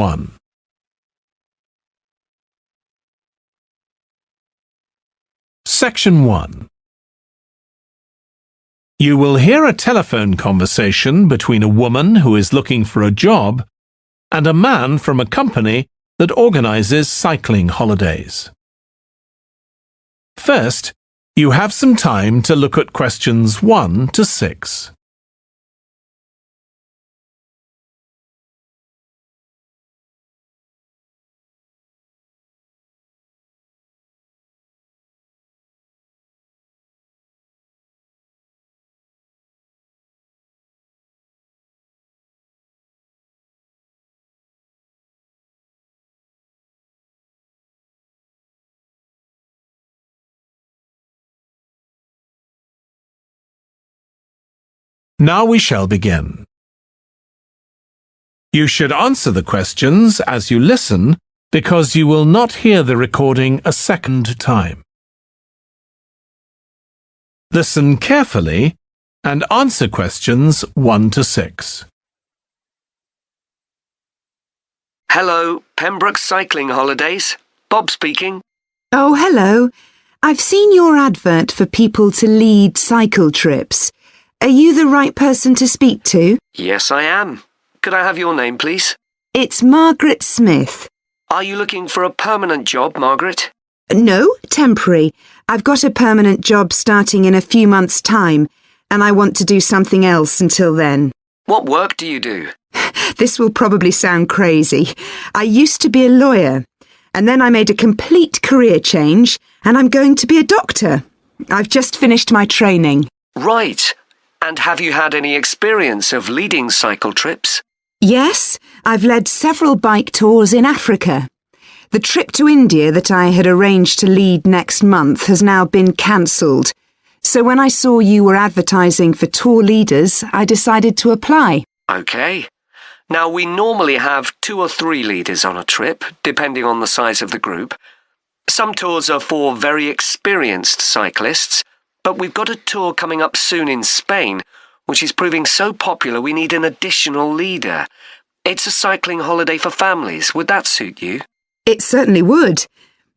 1. Section 1. You will hear a telephone conversation between a woman who is looking for a job and a man from a company that organizes cycling holidays. First, you have some time to look at questions 1 to 6. Now we shall begin. You should answer the questions as you listen because you will not hear the recording a second time. Listen carefully and answer questions 1 to 6. Hello, Pembroke Cycling Holidays. Bob speaking. Oh, hello. I've seen your advert for people to lead cycle trips. Are you the right person to speak to? Yes, I am. Could I have your name, please? It's Margaret Smith. Are you looking for a permanent job, Margaret? No, temporary. I've got a permanent job starting in a few months' time, and I want to do something else until then. What work do you do? This will probably sound crazy. I used to be a lawyer, and then I made a complete career change, and I'm going to be a doctor. I've just finished my training. Right. And have you had any experience of leading cycle trips? Yes, I've led several bike tours in Africa. The trip to India that I had arranged to lead next month has now been cancelled. So when I saw you were advertising for tour leaders, I decided to apply. OK. Now, we normally have 2 or 3 leaders on a trip, depending on the size of the group. Some tours are for very experienced cyclists, but we've got a tour coming up soon in Spain, which is proving so popular we need an additional leader. It's a cycling holiday for families. Would that suit you? It certainly would.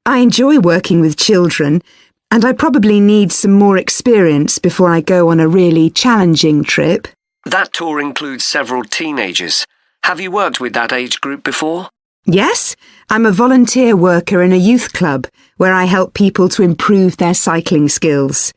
I enjoy working with children, and I probably need some more experience before I go on a really challenging trip. That tour includes several teenagers. Have you worked with that age group before? Yes, I'm a volunteer worker in a youth club where I help people to improve their cycling skills.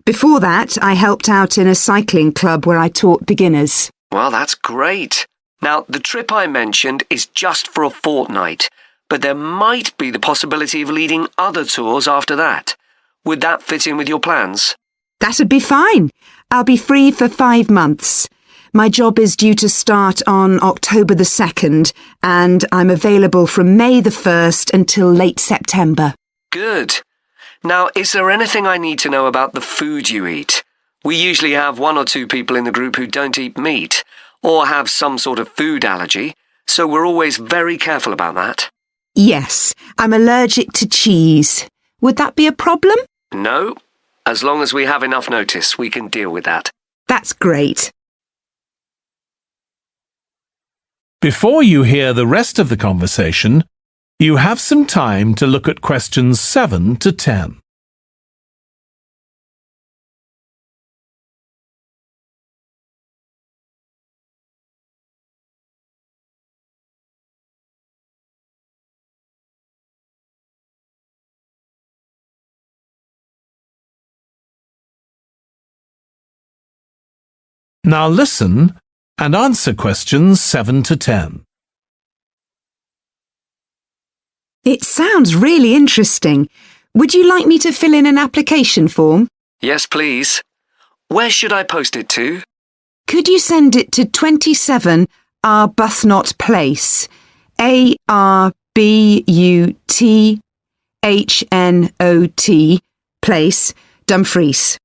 Before that, I helped out in a cycling club where I taught beginners. Well, that's great. Now, the trip I mentioned is just for a fortnight, but there might be the possibility of leading other tours after that. Would that fit in with your plans? That'd be fine. I'll be free for 5 months. My job is due to start on October the 2nd, and I'm available from May the 1st until late September. Good. Now, is there anything I need to know about the food you eat? We usually have 1 or 2 people in the group who don't eat meat or have some sort of food allergy, so we're always very careful about that. Yes, I'm allergic to cheese. Would that be a problem? No. As long as we have enough notice, we can deal with that. That's great. Before you hear the rest of the conversation, you have some time to look at questions 7 to 10. Now listen and answer questions 7 to 10. It sounds really interesting. Would you like me to fill in an application form? Yes, please. Where should I post it to? Could you send it to 27 Arbuthnot Place, Arbuthnot Place, Dumfries?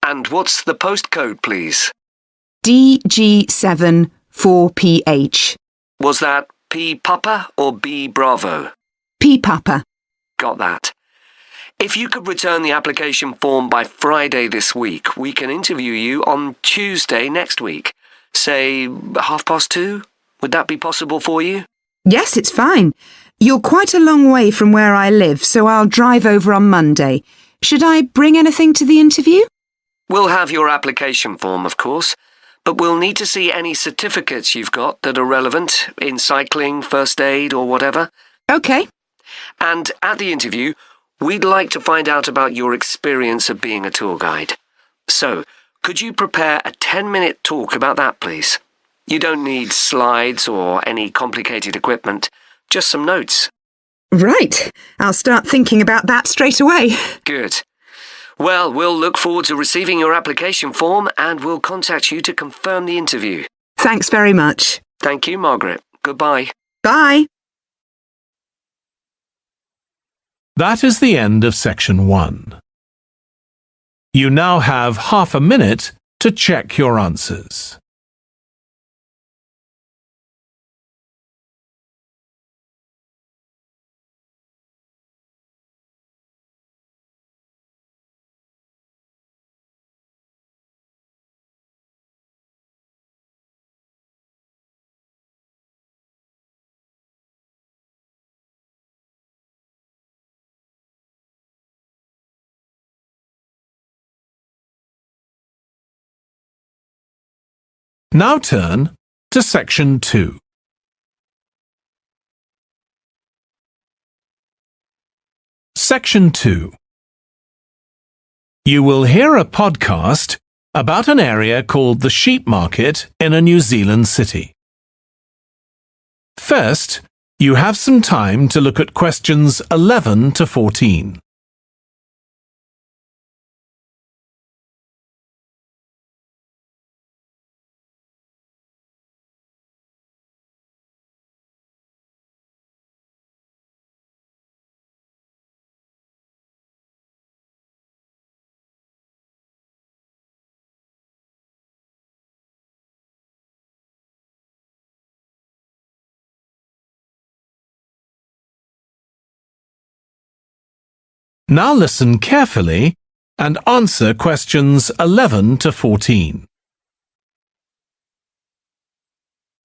And what's the postcode, please? DG7 4PH. Was that P Papa or B Bravo? P Papa. Got that. If you could return the application form by Friday this week, we can interview you on Tuesday next week. Say 2:30? Would that be possible for you? Yes, it's fine. You're quite a long way from where I live, so I'll drive over on Monday. Should I bring anything to the interview? We'll have your application form, of course, but we'll need to see any certificates you've got that are relevant in cycling, first aid, or whatever. OK. And at the interview, we'd like to find out about your experience of being a tour guide. So, could you prepare a 10-minute talk about that, please? You don't need slides or any complicated equipment, just some notes. Right. I'll start thinking about that straight away. Good. Well, we'll look forward to receiving your application form and we'll contact you to confirm the interview. Thanks very much. Thank you, Margaret. Goodbye. Bye. That is the end of section 1. You now have half a minute to check your answers. Now turn to section 2. Section 2. You will hear a podcast about an area called the sheep market in a New Zealand city. First, you have some time to look at questions 11 to 14. Now listen carefully and answer questions 11 to 14.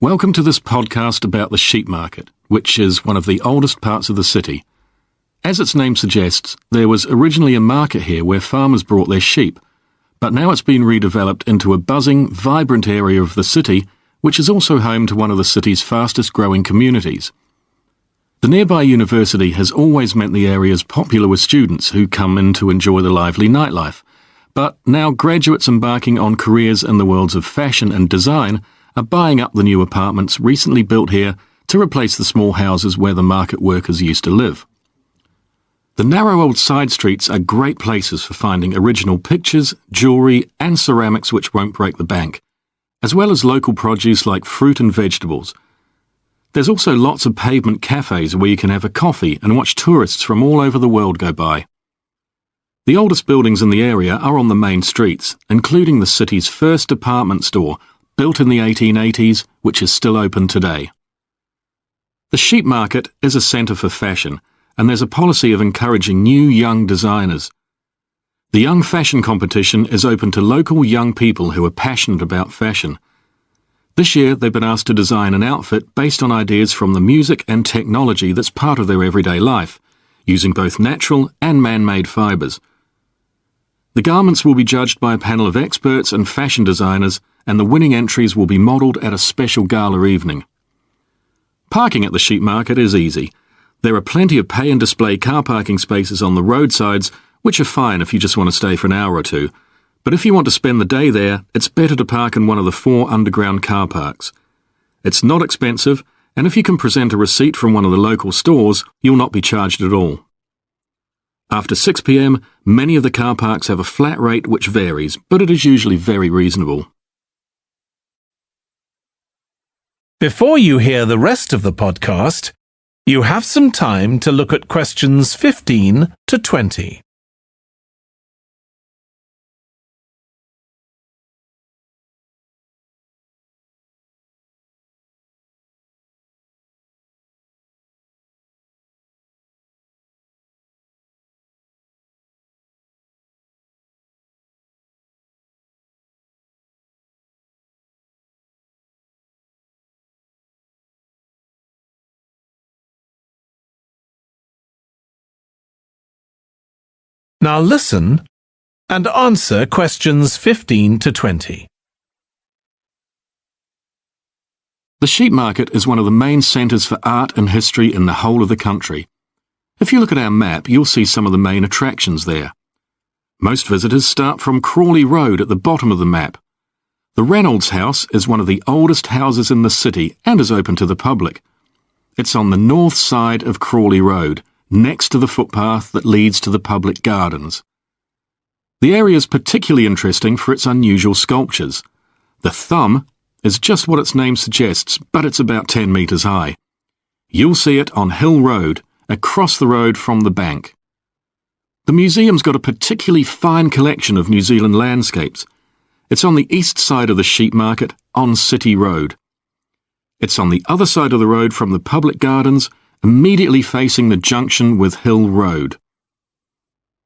Welcome to this podcast about the sheep market, which is one of the oldest parts of the city. As its name suggests, there was originally a market here where farmers brought their sheep, but now it's been redeveloped into a buzzing, vibrant area of the city, which is also home to one of the city's fastest growing communities. The nearby university has always meant the area's popular with students who come in to enjoy the lively nightlife, but now graduates embarking on careers in the worlds of fashion and design are buying up the new apartments recently built here to replace the small houses where the market workers used to live. The narrow old side streets are great places for finding original pictures, jewellery and ceramics which won't break the bank, as well as local produce like fruit and vegetables. There's also lots of pavement cafes where you can have a coffee and watch tourists from all over the world go by. The oldest buildings in the area are on the main streets, including the city's first department store, built in the 1880s, which is still open today. The sheep market is a centre for fashion, and there's a policy of encouraging new young designers. The Young Fashion Competition is open to local young people who are passionate about fashion. This year, they've been asked to design an outfit based on ideas from the music and technology that's part of their everyday life, using both natural and man-made fibres. The garments will be judged by a panel of experts and fashion designers, and the winning entries will be modelled at a special gala evening. Parking at the sheep market is easy. There are plenty of pay and display car parking spaces on the roadsides, which are fine if you just want to stay for an hour or two. But if you want to spend the day there, it's better to park in one of the 4 underground car parks. It's not expensive, and if you can present a receipt from one of the local stores, you'll not be charged at all. After 6 p.m, many of the car parks have a flat rate which varies, but it is usually very reasonable. Before you hear the rest of the podcast, you have some time to look at questions 15 to 20. Now listen and answer questions 15 to 20. The sheep market is one of the main centres for art and history in the whole of the country. If you look at our map, you'll see some of the main attractions there. Most visitors start from Crawley Road at the bottom of the map. The Reynolds House is one of the oldest houses in the city and is open to the public. It's on the north side of Crawley Road, next to the footpath that leads to the public gardens. The area is particularly interesting for its unusual sculptures. The thumb is just what its name suggests, but it's about 10 metres high. You'll see it on Hill Road, across the road from the bank. The museum's got a particularly fine collection of New Zealand landscapes. It's on the east side of the sheep market, on City Road. It's on the other side of the road from the public gardens, immediately facing the junction with Hill Road.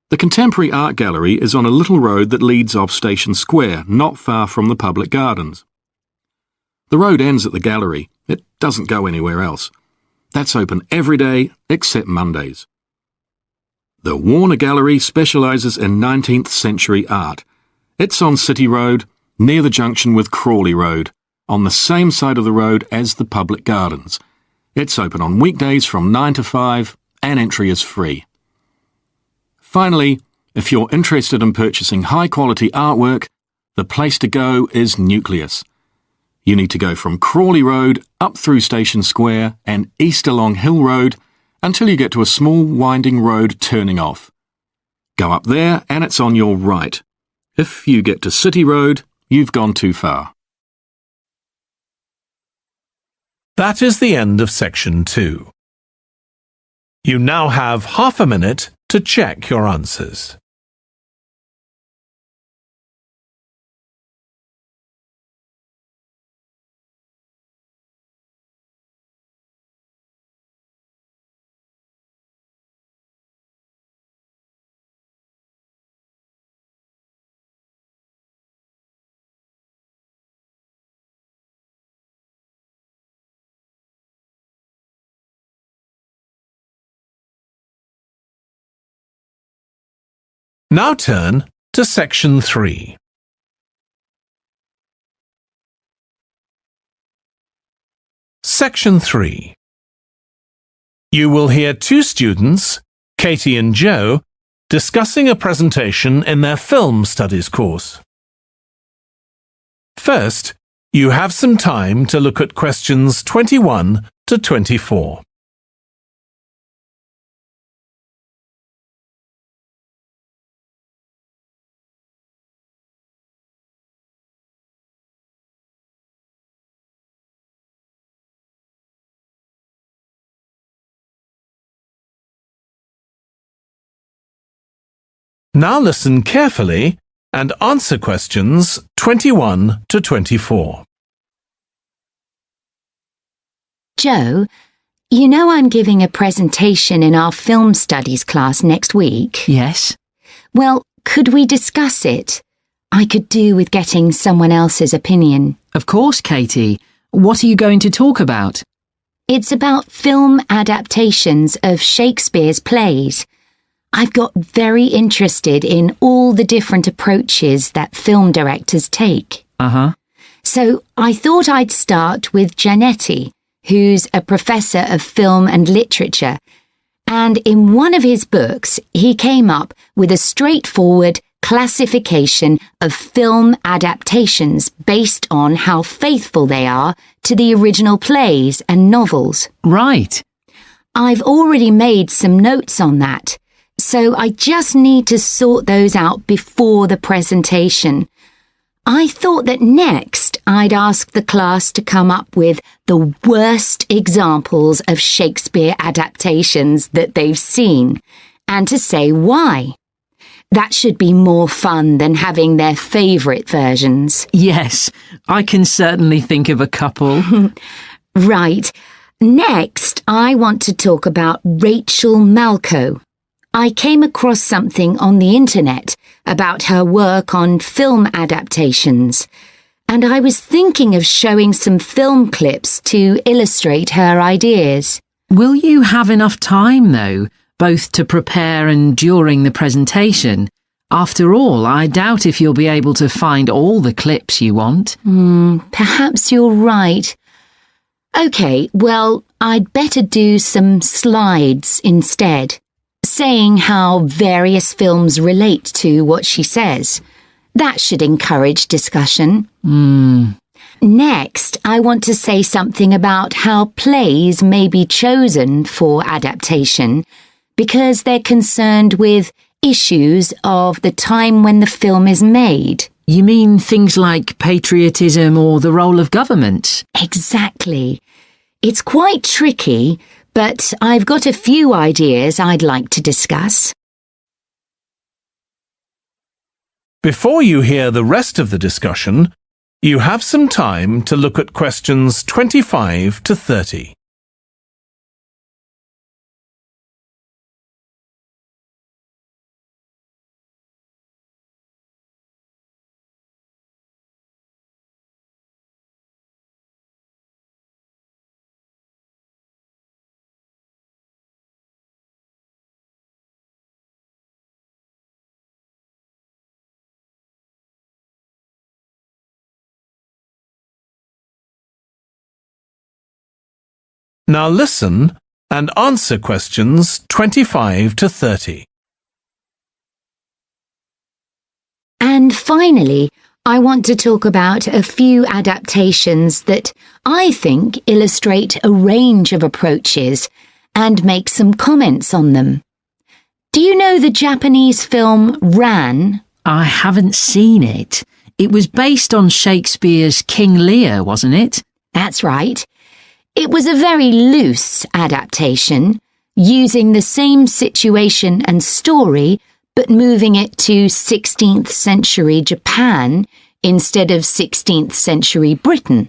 The Contemporary Art Gallery is on a little road that leads off Station Square, not far from the public gardens. The road ends at the gallery. It doesn't go anywhere else. That's open every day except Mondays. The Warner Gallery specialises in 19th century art. It's on City Road, near the junction with Crawley Road, on the same side of the road as the public gardens. It's open on weekdays from 9 to 5 and entry is free. Finally, if you're interested in purchasing high-quality artwork, the place to go is Nucleus. You need to go from Crawley Road up through Station Square and east along Hill Road until you get to a small winding road turning off. Go up there and it's on your right. If you get to City Road, you've gone too far. That is the end of section 2. You now have half a minute to check your answers. Now turn to section 3. Section 3. You will hear two students, Katie and Joe, discussing a presentation in their film studies course. First, you have some time to look at questions 21 to 24. Now listen carefully and answer questions 21 to 24. Joe, you know I'm giving a presentation in our film studies class next week. Yes. Well, could we discuss it? I could do with getting someone else's opinion. Of course, Katie. What are you going to talk about? It's about film adaptations of Shakespeare's plays. I've got very interested in all the different approaches that film directors take. So I thought I'd start with Giannetti, who's a professor of film and literature, and in one of his books he came up with a straightforward classification of film adaptations based on how faithful they are to the original plays and novels. Right. I've already made some notes on that, so I just need to sort those out before the presentation. I thought that next I'd ask the class to come up with the worst examples of Shakespeare adaptations that they've seen, and to say why. That should be more fun than having their favourite versions. Yes, I can certainly think of a couple. Right. Next, I want to talk about Rachel Malco. I came across something on the internet about her work on film adaptations, and I was thinking of showing some film clips to illustrate her ideas. Will you have enough time, though? both to prepare and during the presentation. After all, I doubt if you'll be able to find all the clips you want. Perhaps you're right. OK, well, I'd better do some slides instead, saying how various films relate to what she says. That should encourage discussion. Next, I want to say something about how plays may be chosen for adaptation because they're concerned with issues of the time when the film is made. You mean things like patriotism or the role of government? Exactly. It's quite tricky, but I've got a few ideas I'd like to discuss. Before you hear the rest of the discussion, you have some time to look at questions 25 to 30. Now listen and answer questions 25 to 30. And finally, I want to talk about a few adaptations that I think illustrate a range of approaches and make some comments on them. Do you know the Japanese film Ran? I haven't seen it. It was based on Shakespeare's King Lear, wasn't it? That's right. It was a very loose adaptation, using the same situation and story, but moving it to 16th century Japan instead of 16th century Britain.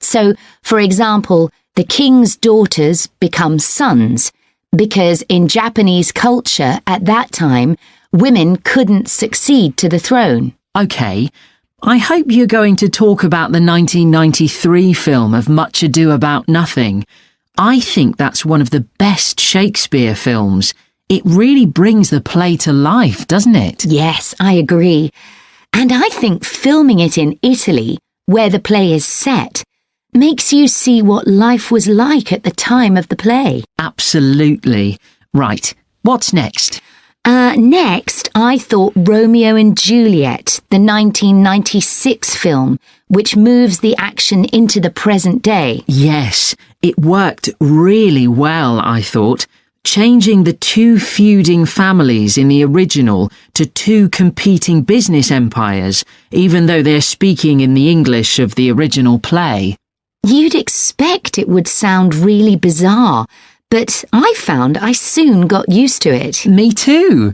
So, for example, the king's daughters become sons, because in Japanese culture at that time, women couldn't succeed to the throne. OK. I hope you're going to talk about the 1993 film of Much Ado About Nothing. I think that's one of the best Shakespeare films. It really brings the play to life, doesn't it? Yes, I agree. And I think filming it in Italy, where the play is set, makes you see what life was like at the time of the play. Absolutely. Right. What's next? Next, I thought Romeo and Juliet, the 1996 film, which moves the action into the present day. Yes, it worked really well, I thought. Changing the two feuding families in the original to two competing business empires, even though they're speaking in the English of the original play. You'd expect it would sound really bizarre, but I found I soon got used to it. Me too.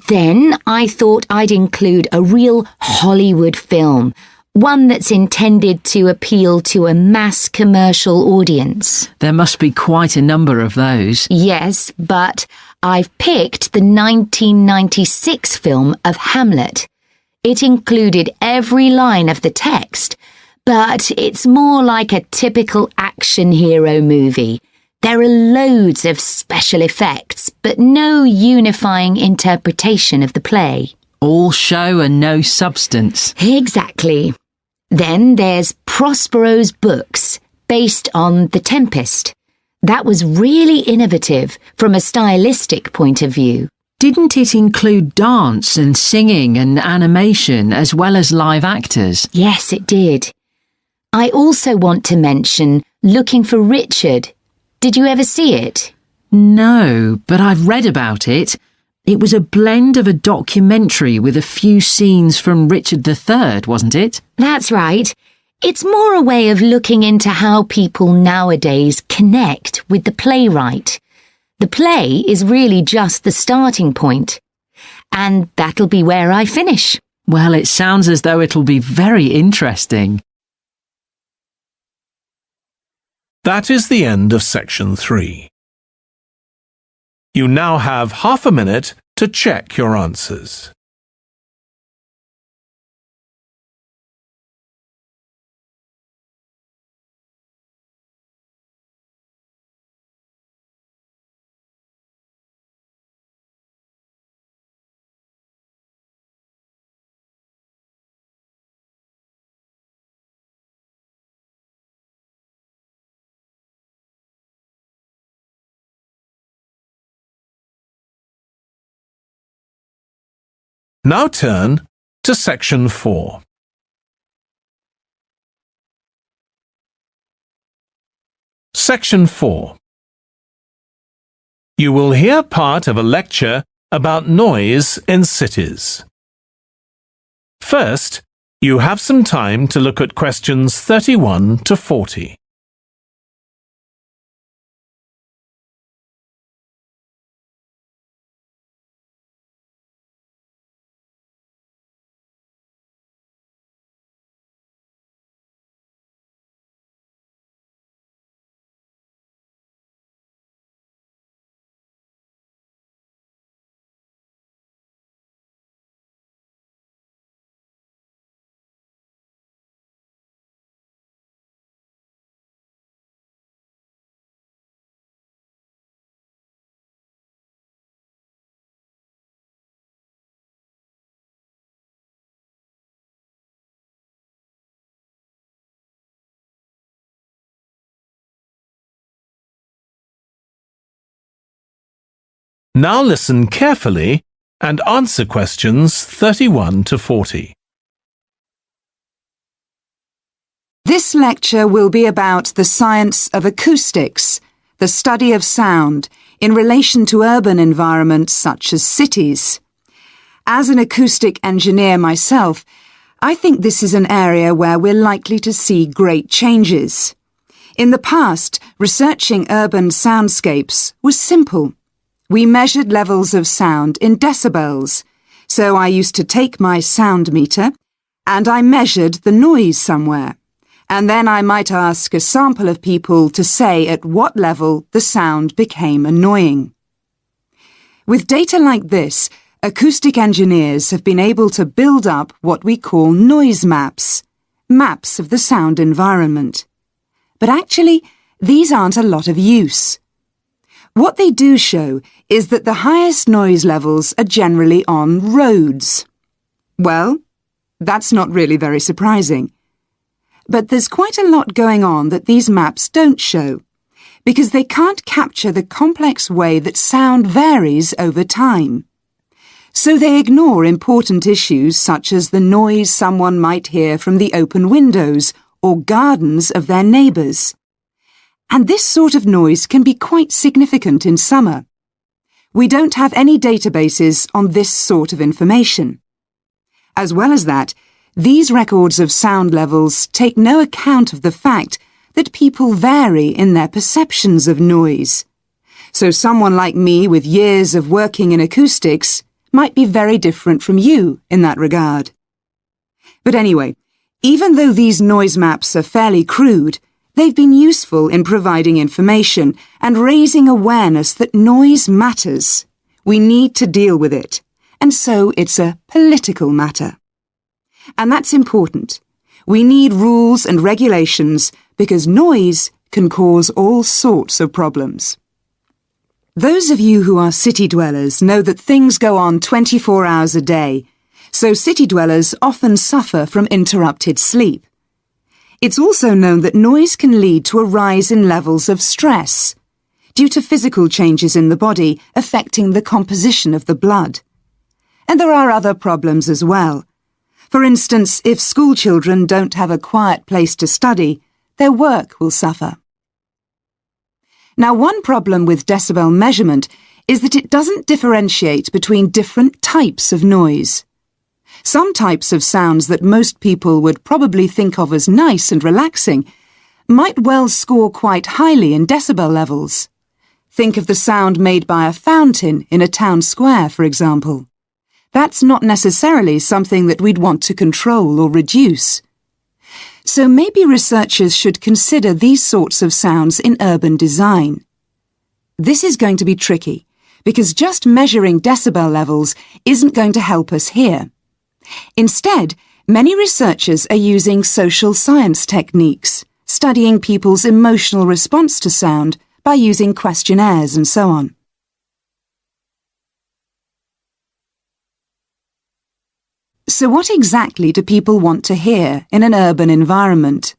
Then I thought I'd include a real Hollywood film, one that's intended to appeal to a mass commercial audience. There must be quite a number of those. Yes, but I've picked the 1996 film of Hamlet. It included every line of the text, but it's more like a typical action hero movie. There are loads of special effects, but no unifying interpretation of the play. All show and no substance. Exactly. Then there's Prospero's books, based on The Tempest. That was really innovative from a stylistic point of view. Didn't it include dance and singing and animation as well as live actors? Yes, it did. I also want to mention Looking for Richard. Did you ever see it? No, but I've read about it. It was a blend of a documentary with a few scenes from Richard III, wasn't it? That's right. It's more a way of looking into how people nowadays connect with the playwright. The play is really just the starting point. And that'll be where I finish. Well, it sounds as though it'll be very interesting. That is the end of section 3. You now have half a minute to check your answers. Now turn to Section 4. Section 4. You will hear part of a lecture about noise in cities. First, you have some time to look at questions 31 to 40. Now listen carefully and answer questions 31 to 40. This lecture will be about the science of acoustics, the study of sound, in relation to urban environments such as cities. As an acoustic engineer myself, I think this is an area where we're likely to see great changes. In the past, researching urban soundscapes was simple. We measured levels of sound in decibels, so I used to take my sound meter and I measured the noise somewhere, and then I might ask a sample of people to say at what level the sound became annoying. With data like this, acoustic engineers have been able to build up what we call noise maps, maps of the sound environment. But actually, these aren't a lot of use. What they do show is that the highest noise levels are generally on roads. Well, that's not really very surprising. But there's quite a lot going on that these maps don't show, because they can't capture the complex way that sound varies over time. So they ignore important issues such as the noise someone might hear from the open windows or gardens of their neighbours. And this sort of noise can be quite significant in summer. We don't have any databases on this sort of information. As well as that, these records of sound levels take no account of the fact that people vary in their perceptions of noise. So someone like me with years of working in acoustics might be very different from you in that regard. But anyway, even though these noise maps are fairly crude, they've been useful in providing information and raising awareness that noise matters. We need to deal with it, and so it's a political matter. And that's important. We need rules and regulations because noise can cause all sorts of problems. Those of you who are city dwellers know that things go on 24 hours a day, so city dwellers often suffer from interrupted sleep. It's also known that noise can lead to a rise in levels of stress due to physical changes in the body affecting the composition of the blood. And there are other problems as well. For instance, if school children don't have a quiet place to study, their work will suffer. Now, one problem with decibel measurement is that it doesn't differentiate between different types of noise. Some types of sounds that most people would probably think of as nice and relaxing might well score quite highly in decibel levels. Think of the sound made by a fountain in a town square, for example. That's not necessarily something that we'd want to control or reduce. So maybe researchers should consider these sorts of sounds in urban design. This is going to be tricky, because just measuring decibel levels isn't going to help us here. Instead, many researchers are using social science techniques, studying people's emotional response to sound by using questionnaires and so on. So what exactly do people want to hear in an urban environment?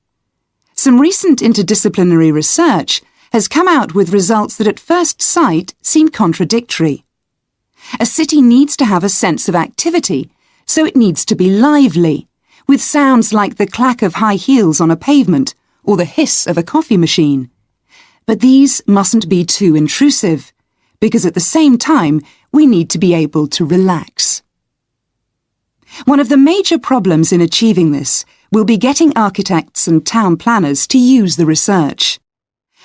Some recent interdisciplinary research has come out with results that at first sight seem contradictory. A city needs to have a sense of activity so it needs to be lively, with sounds like the clack of high heels on a pavement or the hiss of a coffee machine. But these mustn't be too intrusive, because at the same time we need to be able to relax. One of the major problems in achieving this will be getting architects and town planners to use the research.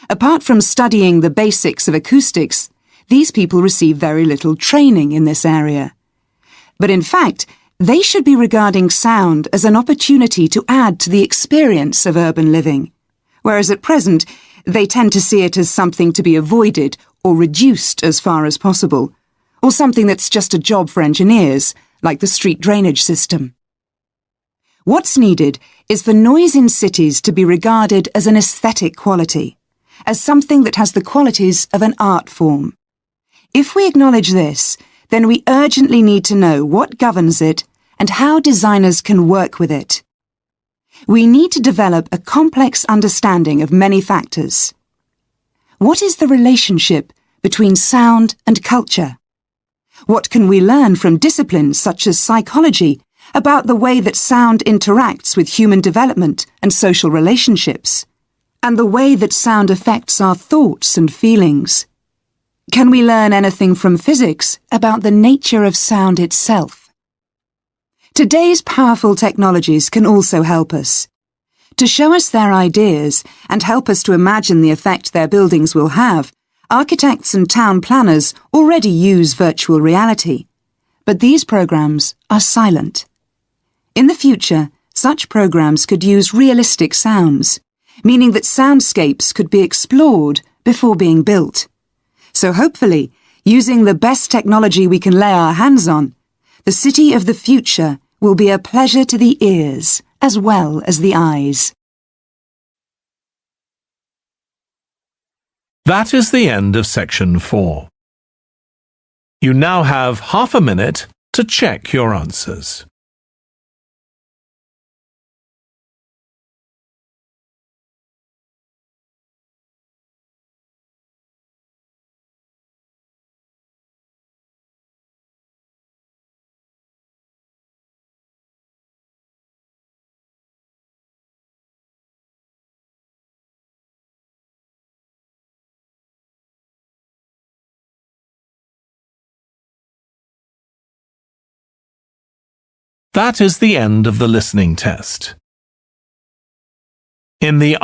Apart from studying the basics of acoustics, these people receive very little training in this area. But in fact, they should be regarding sound as an opportunity to add to the experience of urban living, whereas at present they tend to see it as something to be avoided or reduced as far as possible, or something that's just a job for engineers, like the street drainage system. What's needed is for noise in cities to be regarded as an aesthetic quality, as something that has the qualities of an art form. If we acknowledge this, then we urgently need to know what governs it and how designers can work with it. We need to develop a complex understanding of many factors. What is the relationship between sound and culture? What can we learn from disciplines such as psychology about the way that sound interacts with human development and social relationships, and the way that sound affects our thoughts and feelings? Can we learn anything from physics about the nature of sound itself? Today's powerful technologies can also help us. To show us their ideas and help us to imagine the effect their buildings will have, architects and town planners already use virtual reality, but these programs are silent. In the future, such programs could use realistic sounds, meaning that soundscapes could be explored before being built. So hopefully, using the best technology we can lay our hands on, the city of the future will be a pleasure to the ears as well as the eyes. That is the end of section 4. You now have half a minute to check your answers. That is the end of the listening test. In the